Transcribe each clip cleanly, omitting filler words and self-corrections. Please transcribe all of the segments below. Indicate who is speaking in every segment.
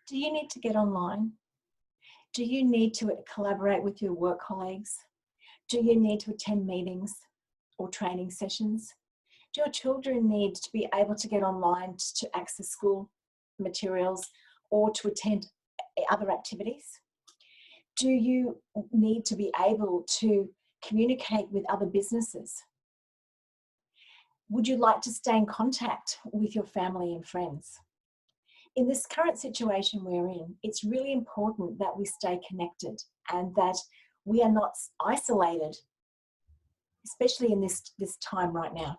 Speaker 1: Do you need to get online? Do you need to collaborate with your work colleagues? Do you need to attend meetings or training sessions? Do your children need to be able to get online to access school materials or to attend other activities? Do you need to be able to communicate with other businesses? Would you like to stay in contact with your family and friends? In this current situation we're in, it's really important that we stay connected and that we are not isolated, especially in this time right now.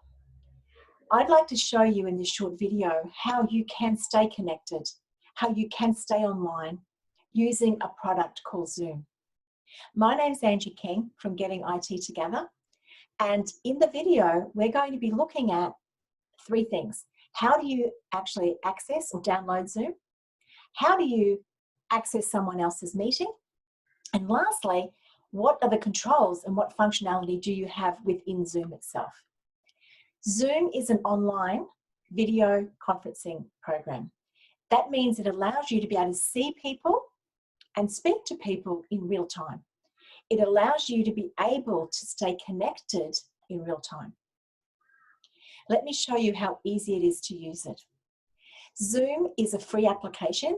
Speaker 1: I'd like to show you in this short video how you can stay connected, how you can stay online using a product called Zoom. My name's Angie King from Getting IT Together, and in the video we're going to be looking at three things. How do you actually access or download Zoom? How do you access someone else's meeting? And lastly, what are the controls and what functionality do you have within Zoom itself? Zoom is an online video conferencing program. That means it allows you to be able to see people and speak to people in real time. It allows you to be able to stay connected in real time. Let me show you how easy it is to use it. Zoom is a free application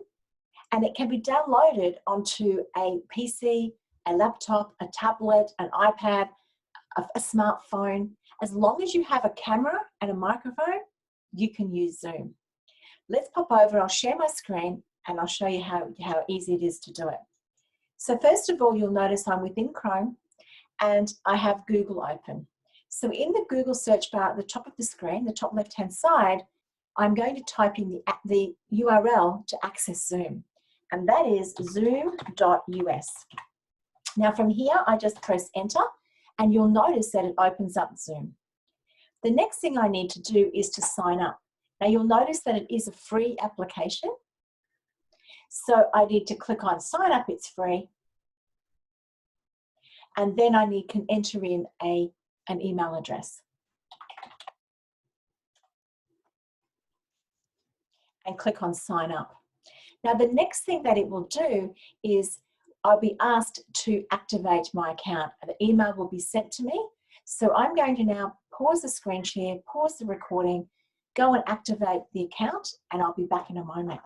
Speaker 1: and it can be downloaded onto a PC, a laptop, a tablet, an iPad, a smartphone. As long as you have a camera and a microphone, you can use Zoom. Let's pop over, I'll share my screen and I'll show you how easy it is to do it. So first of all, you'll notice I'm within Chrome and I have Google open. So in the Google search bar at the top of the screen, the top left-hand side, I'm going to type in the URL to access Zoom, and that is zoom.us. Now from here, I just press enter, and you'll notice that it opens up Zoom. The next thing I need to do is to sign up. Now you'll notice that it is a free application. So I need to click on sign up, it's free. And then I can enter in an email address. And click on sign up. Now the next thing that it will do is I'll be asked to activate my account. The email will be sent to me. So I'm going to now pause the screen share, pause the recording, go and activate the account, and I'll be back in a moment.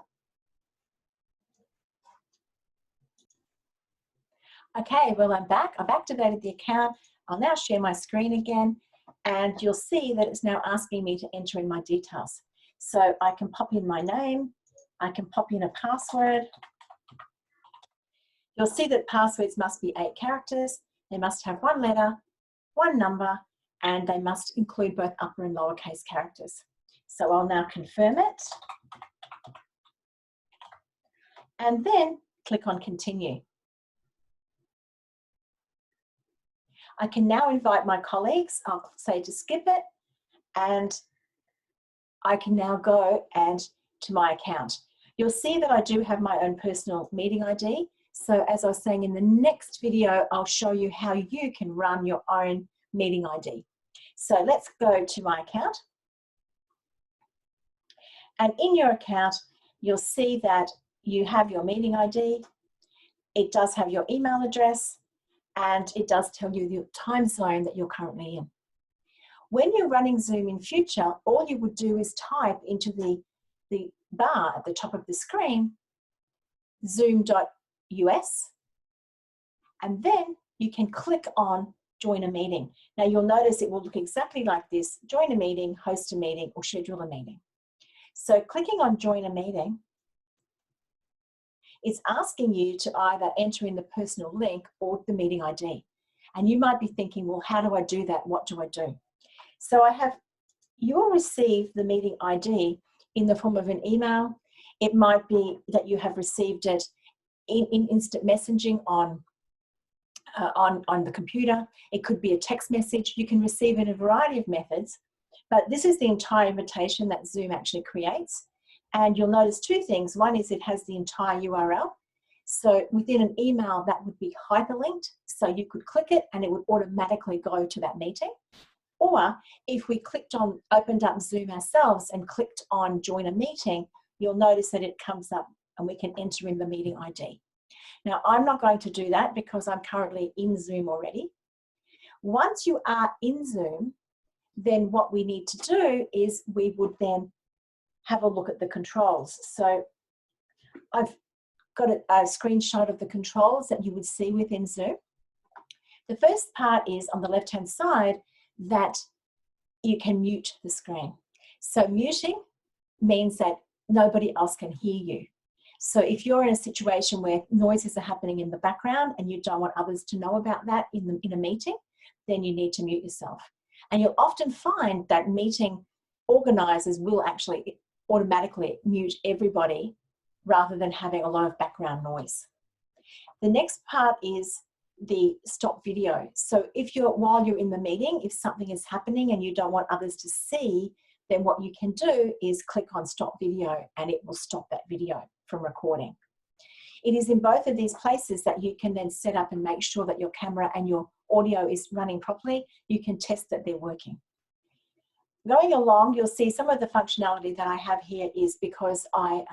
Speaker 1: Okay, well I'm back. I've activated the account. I'll now share my screen again, and you'll see that it's now asking me to enter in my details. So I can pop in my name, I can pop in a password. You'll see that passwords must be 8 characters, they must have 1 letter, 1 number, and they must include both upper and lowercase characters. So I'll now confirm it, and then click on continue. I can now invite my colleagues. I'll say to skip it, and I can now go to my account. You'll see that I do have my own personal meeting ID. So as I was saying, in the next video, I'll show you how you can run your own meeting ID. So let's go to my account. And in your account, you'll see that you have your meeting ID. It does have your email address, and it does tell you the time zone that you're currently in. When you're running Zoom in future, all you would do is type into the bar at the top of the screen, zoom.us, and then you can click on join a meeting. Now you'll notice it will look exactly like this: join a meeting, host a meeting, or schedule a meeting. So clicking on join a meeting, it's asking you to either enter in the personal link or the meeting ID. And you might be thinking, well, how do I do that? What do I do? So you will receive the meeting ID in the form of an email. It might be that you have received it in instant messaging on the computer. It could be a text message. You can receive it in a variety of methods, but this is the entire invitation that Zoom actually creates. And you'll notice 2 things. One is it has the entire URL. So within an email, that would be hyperlinked. So you could click it and it would automatically go to that meeting. Or if we opened up Zoom ourselves and clicked on join a meeting, you'll notice that it comes up and we can enter in the meeting ID. Now, I'm not going to do that because I'm currently in Zoom already. Once you are in Zoom, then what we need to do is we would then have a look at the controls. So I've got a screenshot of the controls that you would see within Zoom. The first part is on the left-hand side that you can mute the screen. So muting means that nobody else can hear you. So if you're in a situation where noises are happening in the background and you don't want others to know about that in a meeting, then you need to mute yourself. And you'll often find that meeting organizers will actually automatically mute everybody rather than having a lot of background noise. The next part is the stop video. So if while you're in the meeting, if something is happening and you don't want others to see, then what you can do is click on stop video and it will stop that video from recording. It is in both of these places that you can then set up and make sure that your camera and your audio is running properly. You can test that they're working. Going along, you'll see some of the functionality that I have here is because I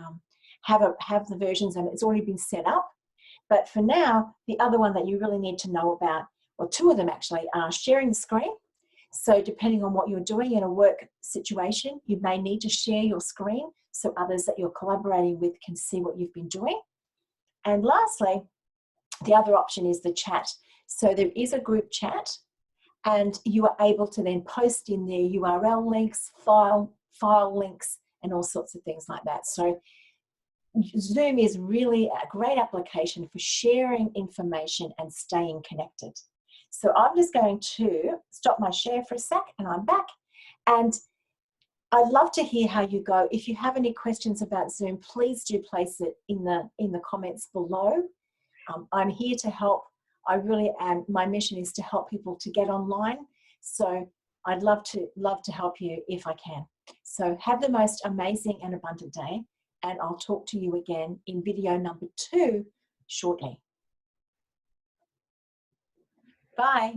Speaker 1: have the versions and it's already been set up. But for now, the other one that you really need to know about, or two of them actually, are sharing the screen. So depending on what you're doing in a work situation, you may need to share your screen so others that you're collaborating with can see what you've been doing. And lastly, the other option is the chat. So there is a group chat and you are able to then post in there URL links, file links, and all sorts of things like that. So Zoom is really a great application for sharing information and staying connected. So I'm just going to stop my share for a sec and I'm back. And I'd love to hear how you go. If you have any questions about Zoom, please do place it in the comments below. I'm here to help. I really am. My mission is to help people to get online. So I'd love to help you if I can. So have the most amazing and abundant day. And I'll talk to you again in video number 2 shortly. Bye.